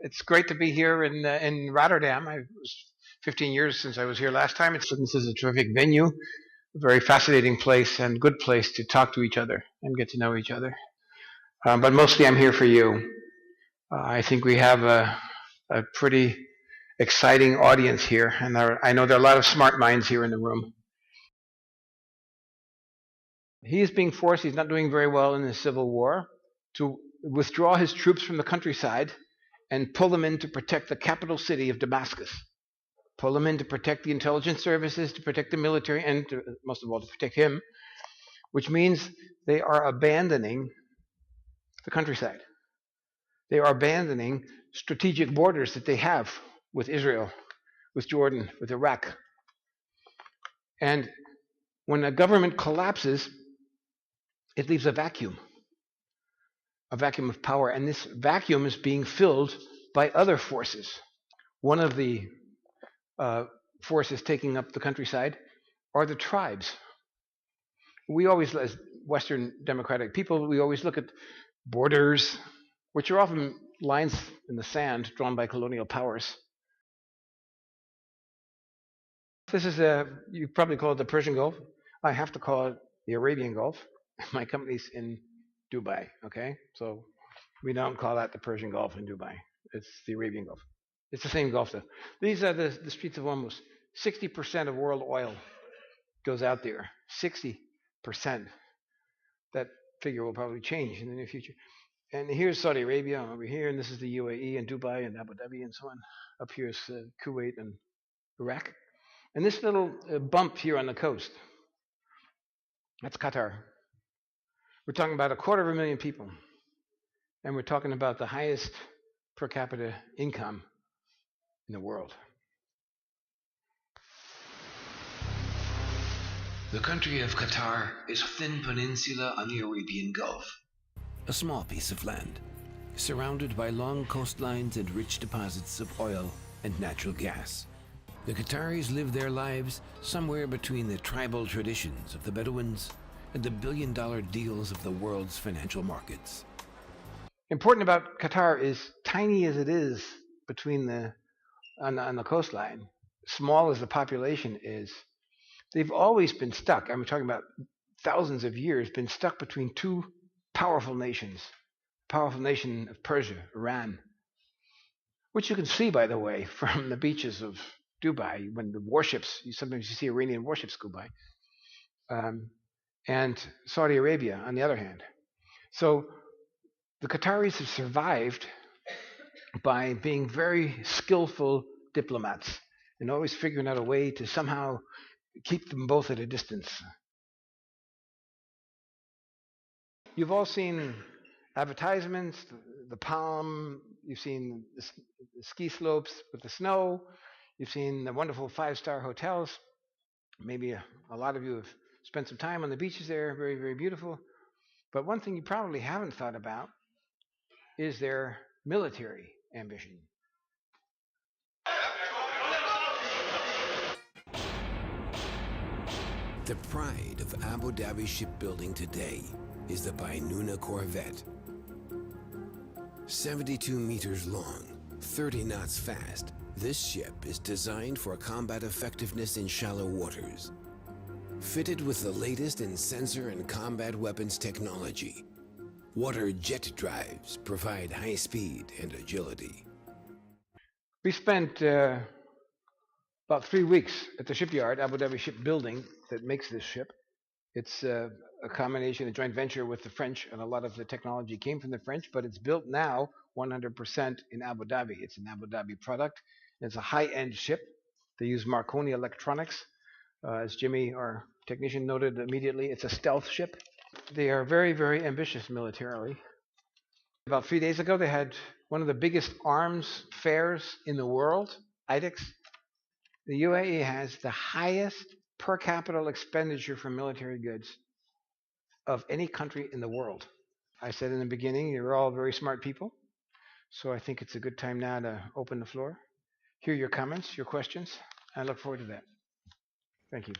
It's great to be here in Rotterdam. It was 15 years since I was here last time. This is a terrific venue, a very fascinating place and good place to talk to each other and get to know each other. But mostly I'm here for you. I think we have a pretty exciting audience here, and I know there are a lot of smart minds here in the room. He is being forced, he's not doing very well in the civil war, to withdraw his troops from the countryside and pull them in to protect the capital city of Damascus. Pull them in to protect the intelligence services, to protect the military, and most of all to protect him, which means they are abandoning the countryside. They are abandoning strategic borders that they have with Israel, with Jordan, with Iraq. And when a government collapses, it leaves a vacuum of power, and this vacuum is being filled by other forces. One of the forces taking up the countryside are the tribes. We always, as Western democratic people, we always look at borders, which are often lines in the sand drawn by colonial powers. This is you probably call it the Persian Gulf. I have to call it the Arabian Gulf. My company's in Dubai, okay? So we don't call that the Persian Gulf in Dubai. It's the Arabian Gulf. It's the same Gulf, though. These are the streets of Hormuz. 60% of world oil goes out there. 60%. That figure will probably change in the near future. And here's Saudi Arabia over here, and this is the UAE and Dubai and Abu Dhabi and so on. Up here is Kuwait and Iraq. And this little bump here on the coast, that's Qatar. We're talking about 250,000 people. And we're talking about the highest per capita income in the world. The country of Qatar is a thin peninsula on the Arabian Gulf. A small piece of land, surrounded by long coastlines and rich deposits of oil and natural gas. The Qataris live their lives somewhere between the tribal traditions of the Bedouins and the billion-dollar deals of the world's financial markets. Important about Qatar is, tiny as it is between on the coastline, small as the population is, they've always been stuck. I'm talking about thousands of years, been stuck between two powerful nations. The powerful nation of Persia, Iran, which you can see, by the way, from the beaches of Dubai when the warships, sometimes you see Iranian warships go by, and Saudi Arabia on the other hand. So the Qataris have survived by being very skillful diplomats and always figuring out a way to somehow keep them both at a distance. You've all seen advertisements, the palm, you've seen the ski slopes with the snow, you've seen the wonderful 5-star hotels. Maybe a lot of you have spent some time on the beaches there, very, very beautiful. But one thing you probably haven't thought about is their military ambition. The pride of Abu Dhabi shipbuilding today is the Bainuna Corvette. 72 meters long, 30 knots fast, this ship is designed for combat effectiveness in shallow waters. Fitted with the latest in sensor and combat weapons technology, water jet drives provide high speed and agility. We spent about 3 weeks at the shipyard, Abu Dhabi shipbuilding, that makes this ship. It's a combination, a joint venture with the French, and a lot of the technology came from the French, but it's built now 100% in Abu Dhabi. It's an Abu Dhabi product. It's a high-end ship. They use Marconi electronics. As Jimmy, our technician, noted immediately, it's a stealth ship. They are very, very ambitious militarily. About 3 days ago, they had one of the biggest arms fairs in the world, IDEX. The UAE has the highest per capita expenditure for military goods of any country in the world. I said in the beginning, you're all very smart people, so I think it's a good time now to open the floor, hear your comments, your questions. I look forward to that. Thank you.